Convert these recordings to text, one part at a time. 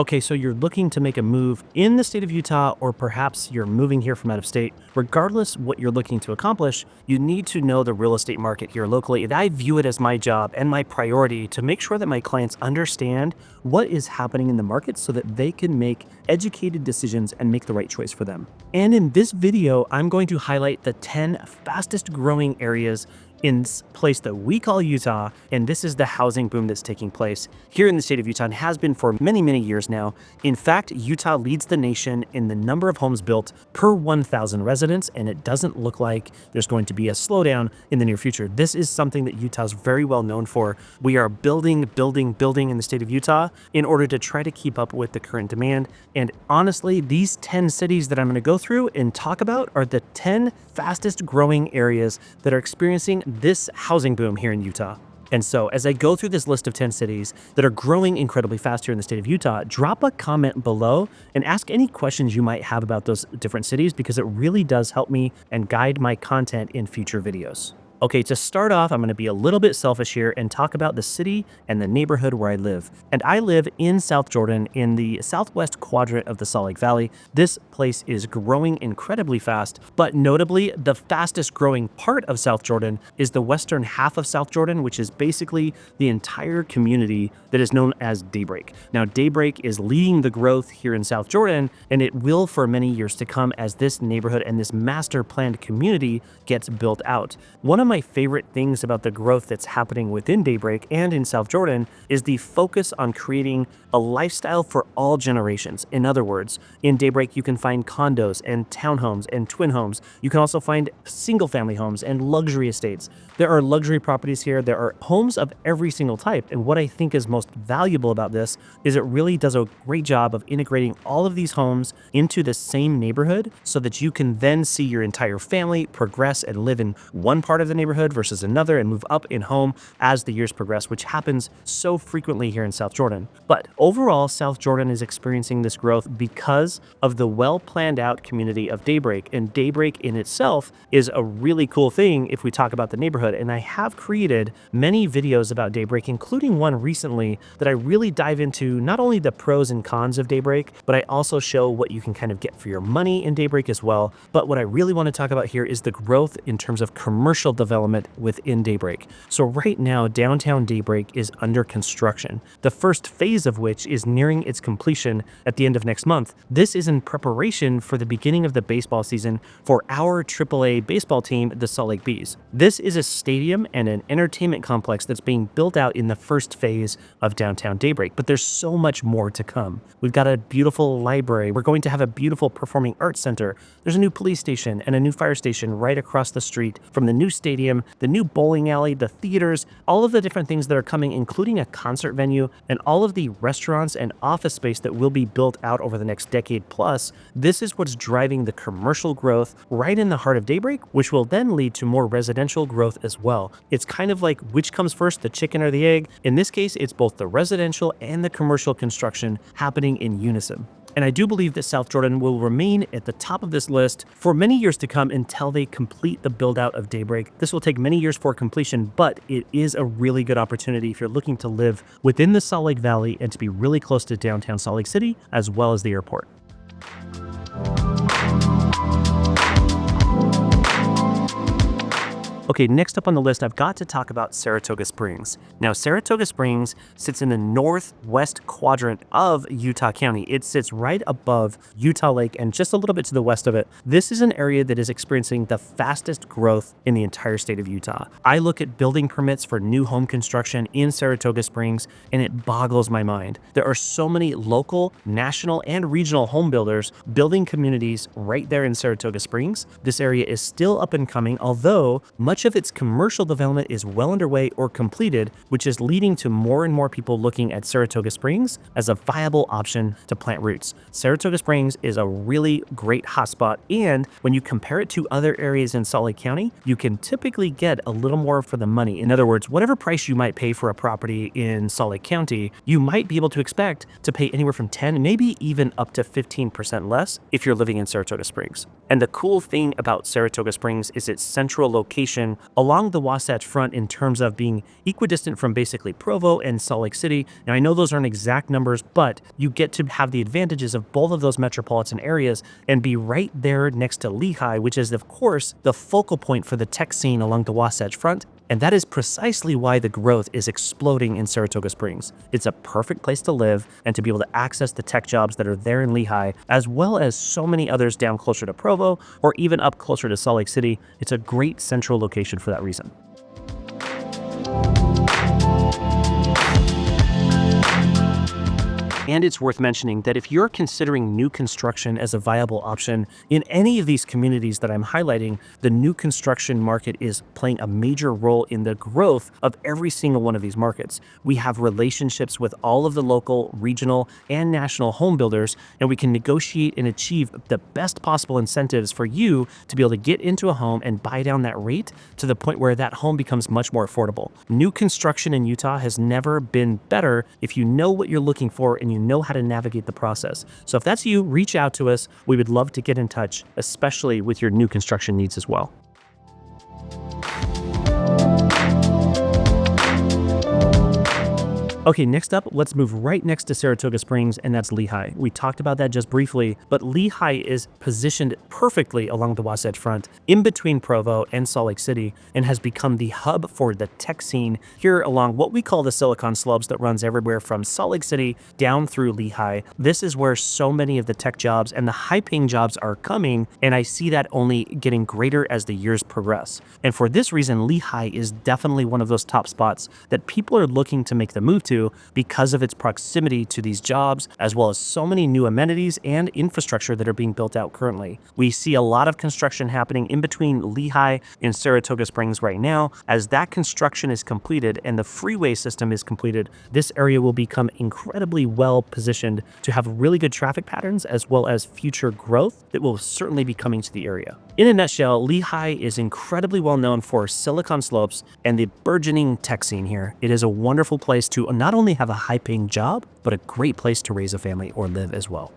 Okay, so you're looking to make a move in the state of Utah, or perhaps you're moving here from out of state. Regardless what you're looking to accomplish, you need to know the real estate market here locally. And I view it as my job and my priority to make sure that my clients understand what is happening in the market so that they can make educated decisions and make the right choice for them. And in this video, I'm going to highlight the 10 fastest growing areas in this place that we call Utah, and this is the housing boom that's taking place here in the state of Utah and has been for many, many years now. In fact, Utah leads the nation in the number of homes built per 1,000 residents, and it doesn't look like there's going to be a slowdown in the near future. This is something that Utah's very well known for. We are building in the state of Utah in order to try to keep up with the current demand. And honestly, these 10 cities that I'm going to go through and talk about are the 10 fastest growing areas that are experiencing this housing boom here in Utah. And so as I go through this list of 10 cities that are growing incredibly fast here in the state of Utah, drop a comment below and ask any questions you might have about those different cities, because it really does help me and guide my content in future videos. Okay, to start off, I'm going to be a little bit selfish here and talk about the city and the neighborhood where I live. And I live in South Jordan in the southwest quadrant of the Salt Lake Valley. This place is growing incredibly fast, but notably the fastest growing part of South Jordan is the western half of South Jordan, which is basically the entire community that is known as Daybreak. Now, Daybreak is leading the growth here in South Jordan, and it will for many years to come as this neighborhood and this master planned community gets built out. One of my favorite things about the growth that's happening within Daybreak and in South Jordan is the focus on creating a lifestyle for all generations. In other words, in Daybreak, you can find condos and townhomes and twin homes. You can also find single family homes and luxury estates. There are luxury properties here. There are homes of every single type. And what I think is most valuable about this is it really does a great job of integrating all of these homes into the same neighborhood so that you can then see your entire family progress and live in one part of the neighborhood versus another and move up in home as the years progress, which happens so frequently here in South Jordan. But overall, South Jordan is experiencing this growth because of the well-planned out community of Daybreak, and Daybreak in itself is a really cool thing if we talk about the neighborhood. And I have created many videos about Daybreak, including one recently that I really dive into not only the pros and cons of Daybreak, but I also show what you can kind of get for your money in Daybreak as well. But what I really want to talk about here is the growth in terms of commercial development within Daybreak. So right now, downtown Daybreak is under construction, the first phase of which is nearing its completion at the end of next month. This is in preparation for the beginning of the baseball season for our AAA baseball team, the Salt Lake Bees. This is a stadium and an entertainment complex that's being built out in the first phase of downtown Daybreak, but there's so much more to come. We've got a beautiful library. We're going to have a beautiful performing arts center. There's a new police station and a new fire station right across the street from the new stadium, the new bowling alley, the theaters, all of the different things that are coming, including a concert venue and all of the restaurants and office space that will be built out over the next decade plus. This is what's driving the commercial growth right in the heart of Daybreak, which will then lead to more residential growth as well. It's kind of like which comes first, the chicken or the egg? In this case, it's both the residential and the commercial construction happening in unison. And I do believe that South Jordan will remain at the top of this list for many years to come until they complete the build out of Daybreak. This will take many years for completion, but it is a really good opportunity if you're looking to live within the Salt Lake Valley and to be really close to downtown Salt Lake City as well as the airport. Okay, next up on the list, I've got to talk about Saratoga Springs. Now, Saratoga Springs sits in the northwest quadrant of Utah County. It sits right above Utah Lake and just a little bit to the west of it. This is an area that is experiencing the fastest growth in the entire state of Utah. I look at building permits for new home construction in Saratoga Springs, and it boggles my mind. There are so many local, national, and regional home builders building communities right there in Saratoga Springs. This area is still up and coming, although much of its commercial development is well underway or completed, which is leading to more and more people looking at Saratoga Springs as a viable option to plant roots. Saratoga Springs is a really great hotspot, and when you compare it to other areas in Salt Lake County, you can typically get a little more for the money. In other words, whatever price you might pay for a property in Salt Lake County, you might be able to expect to pay anywhere from 10, maybe even up to 15% less if you're living in Saratoga Springs. And the cool thing about Saratoga Springs is its central location location along the Wasatch Front in terms of being equidistant from basically Provo and Salt Lake City. Now, I know those aren't exact numbers, but you get to have the advantages of both of those metropolitan areas and be right there next to Lehi, which is, of course, the focal point for the tech scene along the Wasatch Front. And that is precisely why the growth is exploding in Saratoga Springs. It's a perfect place to live and to be able to access the tech jobs that are there in Lehi, as well as so many others down closer to Provo or even up closer to Salt Lake City. It's a great central location for that reason. And it's worth mentioning that if you're considering new construction as a viable option in any of these communities that I'm highlighting, the new construction market is playing a major role in the growth of every single one of these markets. We have relationships with all of the local, regional, and national home builders, and we can negotiate and achieve the best possible incentives for you to be able to get into a home and buy down that rate to the point where that home becomes much more affordable. New construction in Utah has never been better if you know what you're looking for and you know how to navigate the process. So if that's you, reach out to us. We would love to get in touch, especially with your new construction needs as well. Okay, next up, let's move right next to Saratoga Springs, and that's Lehi. We talked about that just briefly, but Lehi is positioned perfectly along the Wasatch Front, in between Provo and Salt Lake City, and has become the hub for the tech scene here along what we call the Silicon Slopes that runs everywhere from Salt Lake City down through Lehi. This is where so many of the tech jobs and the high-paying jobs are coming, and I see that only getting greater as the years progress. And for this reason, Lehi is definitely one of those top spots that people are looking to make the move to because of its proximity to these jobs, as well as so many new amenities and infrastructure that are being built out currently. We see a lot of construction happening in between Lehi and Saratoga Springs right now. As that construction is completed and the freeway system is completed, this area will become incredibly well positioned to have really good traffic patterns as well as future growth that will certainly be coming to the area. In a nutshell, Lehi is incredibly well known for Silicon Slopes and the burgeoning tech scene here. It is a wonderful place to not only have a high-paying job, but a great place to raise a family or live as well.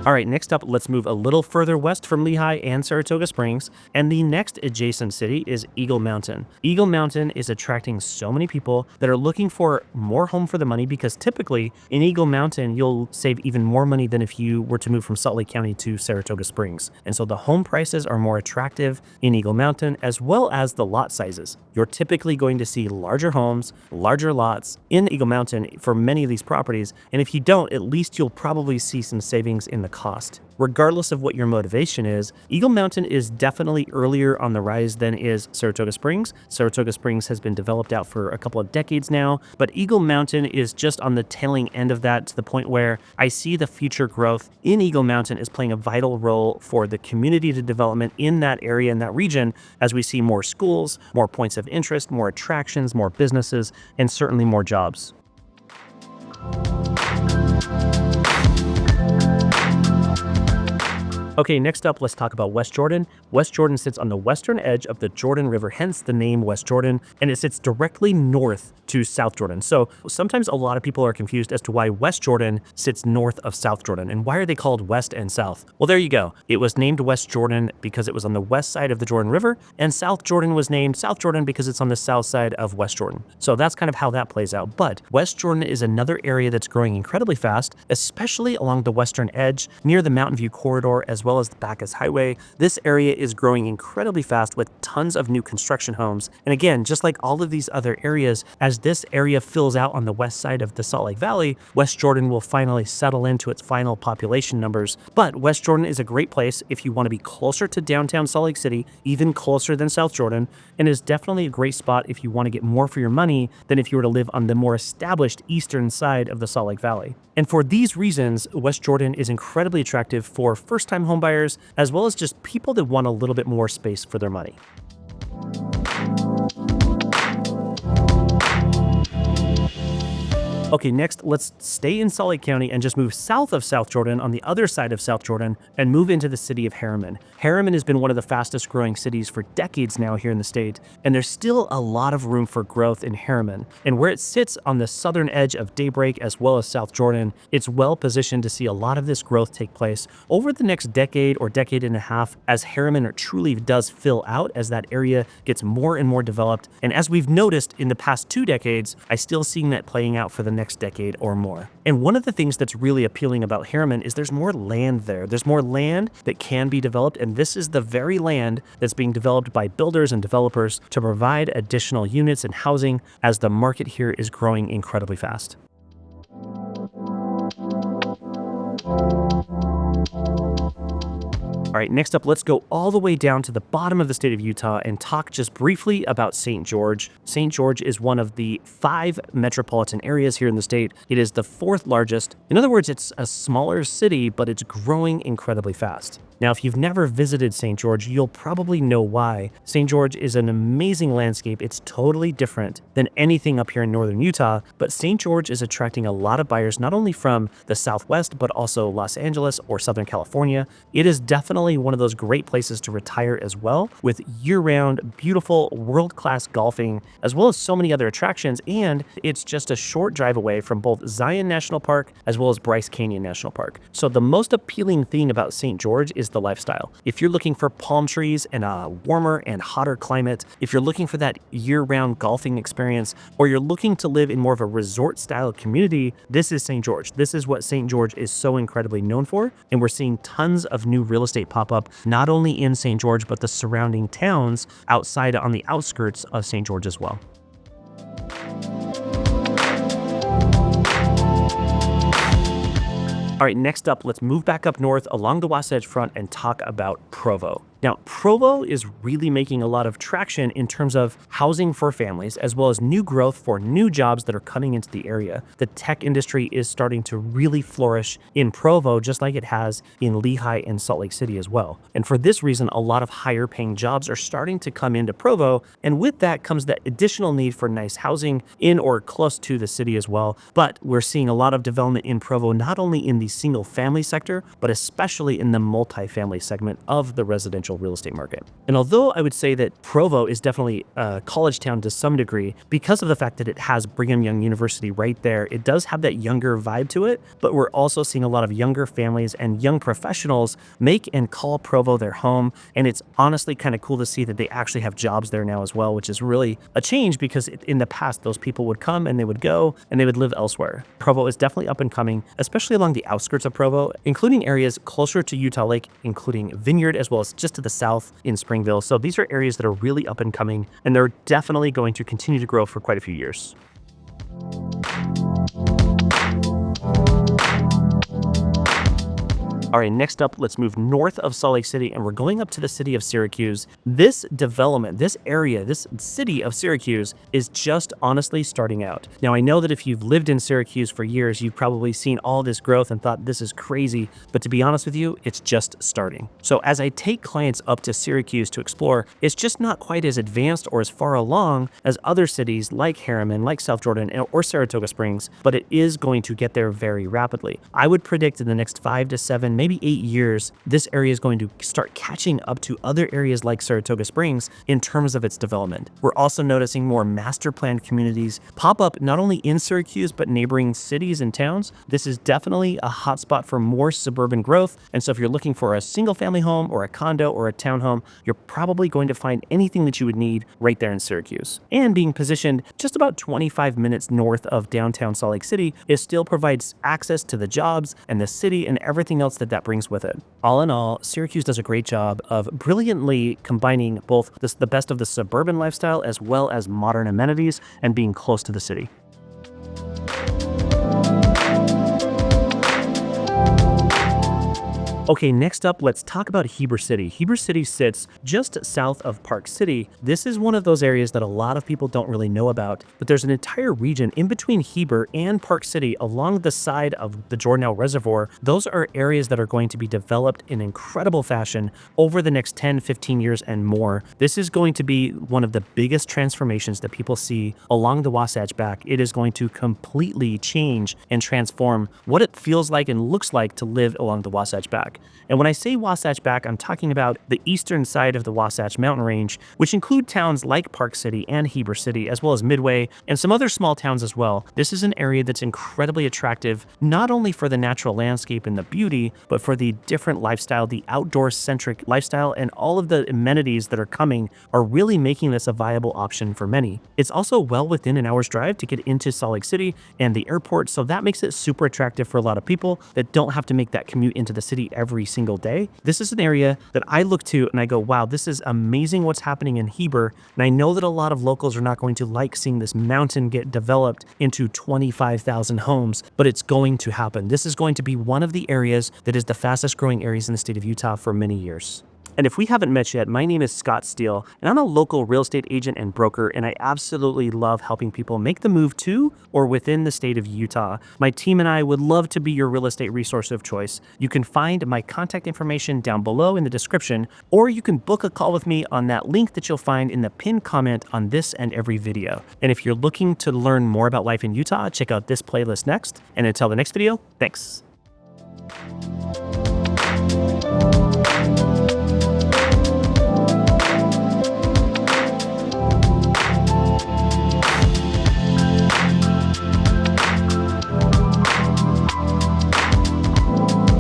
All right, next up, let's move a little further west from Lehi and Saratoga Springs, and the next adjacent city is Eagle Mountain. Eagle Mountain is attracting so many people that are looking for more home for the money because typically in Eagle Mountain, you'll save even more money than if you were to move from Salt Lake County to Saratoga Springs. And so the home prices are more attractive in Eagle Mountain as well as the lot sizes. You're typically going to see larger homes, larger lots in Eagle Mountain for many of these properties. And if you don't, at least you'll probably see some savings in the cost. Regardless of what your motivation is, Eagle Mountain is definitely earlier on the rise than is Saratoga Springs. Saratoga Springs has been developed out for a couple of decades now, but Eagle Mountain is just on the tailing end of that to the point where I see the future growth in Eagle Mountain is playing a vital role for the community to development in that area, in that region, as we see more schools, more points of interest, more attractions, more businesses, and certainly more jobs. Okay, next up, let's talk about West Jordan. West Jordan sits on the western edge of the Jordan River, hence the name West Jordan, and it sits directly north to South Jordan. So sometimes a lot of people are confused as to why West Jordan sits north of South Jordan, and why are they called West and South? Well, there you go. It was named West Jordan because it was on the west side of the Jordan River, and South Jordan was named South Jordan because it's on the south side of West Jordan. So that's kind of how that plays out. But West Jordan is another area that's growing incredibly fast, especially along the western edge near the Mountain View Corridor as well as the Bacchus Highway. This area is growing incredibly fast with tons of new construction homes. And again, just like all of these other areas, as this area fills out on the west side of the Salt Lake Valley, West Jordan will finally settle into its final population numbers. But West Jordan is a great place if you want to be closer to downtown Salt Lake City, even closer than South Jordan, and is definitely a great spot if you want to get more for your money than if you were to live on the more established eastern side of the Salt Lake Valley. And for these reasons, West Jordan is incredibly attractive for first-time homebuyers, as well as just people that want a little bit more space for their money. Okay, next, let's stay in Salt Lake County and just move south of South Jordan on the other side of South Jordan and move into the city of Harriman. Harriman has been one of the fastest growing cities for decades now here in the state, and there's still a lot of room for growth in Harriman. And where it sits on the southern edge of Daybreak as well as South Jordan, it's well positioned to see a lot of this growth take place over the next decade or decade and a half as Harriman truly does fill out as that area gets more and more developed. And as we've noticed in the past 2 decades, I still seeing that playing out for the next decade or more. And one of the things that's really appealing about Harriman is there's more land there. There's more land that can be developed, and this is the very land that's being developed by builders and developers to provide additional units and housing as the market here is growing incredibly fast. All right, next up, let's go all the way down to the bottom of the state of Utah and talk just briefly about St. George. St. George is one of the 5 metropolitan areas here in the state. It is the 4th largest. In other words, it's a smaller city, but it's growing incredibly fast. Now, if you've never visited St. George, you'll probably know why. St. George is an amazing landscape. It's totally different than anything up here in northern Utah, but St. George is attracting a lot of buyers, not only from the Southwest, but also Los Angeles or Southern California. It is definitely one of those great places to retire as well, with year-round, beautiful, world-class golfing, as well as so many other attractions, and it's just a short drive away from both Zion National Park as well as Bryce Canyon National Park. So the most appealing thing about St. George is the lifestyle. If you're looking for palm trees and a warmer and hotter climate, if you're looking for that year-round golfing experience, or you're looking to live in more of a resort-style community, this is St. George. This is what St. George is so incredibly known for, and we're seeing tons of new real estate pop up, not only in St. George, but the surrounding towns outside on the outskirts of St. George as well. All right, next up, let's move back up north along the Wasatch Front and talk about Provo. Now, Provo is really making a lot of traction in terms of housing for families, as well as new growth for new jobs that are coming into the area. The tech industry is starting to really flourish in Provo, just like it has in Lehi and Salt Lake City as well. And for this reason, a lot of higher paying jobs are starting to come into Provo. And with that comes that additional need for nice housing in or close to the city as well. But we're seeing a lot of development in Provo, not only in the single family sector, but especially in the multifamily segment of the residential real estate market. And although I would say that Provo is definitely a college town to some degree, because of the fact that it has Brigham Young University right there, it does have that younger vibe to it, but we're also seeing a lot of younger families and young professionals make and call Provo their home. And it's honestly kind of cool to see that they actually have jobs there now as well, which is really a change, because in the past, those people would come and they would go and they would live elsewhere. Provo is definitely up and coming, especially along the outskirts of Provo, including areas closer to Utah Lake, including Vineyard, as well as just to the south in Springville. So these are areas that are really up and coming, and they're definitely going to continue to grow for quite a few years. All right, next up, let's move north of Salt Lake City, and we're going up to the city of Syracuse. This development, this area, this city of Syracuse is just honestly starting out. Now, I know that if you've lived in Syracuse for years, you've probably seen all this growth and thought this is crazy, but to be honest with you, it's just starting. So as I take clients up to Syracuse to explore, it's just not quite as advanced or as far along as other cities like Harriman, like South Jordan, or Saratoga Springs, but it is going to get there very rapidly. I would predict in the next 5 to 7, maybe 8 years, this area is going to start catching up to other areas like Saratoga Springs in terms of its development. We're also noticing more master planned communities pop up not only in Syracuse, but neighboring cities and towns. This is definitely a hotspot for more suburban growth. And so if you're looking for a single family home or a condo or a townhome, you're probably going to find anything that you would need right there in Syracuse. And being positioned just about 25 minutes north of downtown Salt Lake City, it still provides access to the jobs and the city and everything else that brings with it. All in all, Syracuse does a great job of brilliantly combining both the best of the suburban lifestyle as well as modern amenities and being close to the city. Okay, next up, let's talk about Heber City. Heber City sits just south of Park City. This is one of those areas that a lot of people don't really know about, but there's an entire region in between Heber and Park City along the side of the Jordanelle Reservoir. Those are areas that are going to be developed in incredible fashion over the next 10, 15 years and more. This is going to be one of the biggest transformations that people see along the Wasatch Back. It is going to completely change and transform what it feels like and looks like to live along the Wasatch Back. And when I say Wasatch Back, I'm talking about the eastern side of the Wasatch Mountain Range, which include towns like Park City and Heber City, as well as Midway and some other small towns as well. This is an area that's incredibly attractive, not only for the natural landscape and the beauty, but for the different lifestyle, the outdoor-centric lifestyle, and all of the amenities that are coming are really making this a viable option for many. It's also well within an hour's drive to get into Salt Lake City and the airport, so that makes it super attractive for a lot of people that don't have to make that commute into the city every single day. This is an area that I look to and I go, wow, this is amazing what's happening in Heber. And I know that a lot of locals are not going to like seeing this mountain get developed into 25,000 homes, but it's going to happen. This is going to be one of the areas that is the fastest growing areas in the state of Utah for many years. And if we haven't met yet, my name is Scott Steele, and I'm a local real estate agent and broker, and I absolutely love helping people make the move to or within the state of Utah. My team and I would love to be your real estate resource of choice. You can find my contact information down below in the description, or you can book a call with me on that link that you'll find in the pinned comment on this and every video. And if you're looking to learn more about life in Utah, check out this playlist next. And until the next video, thanks.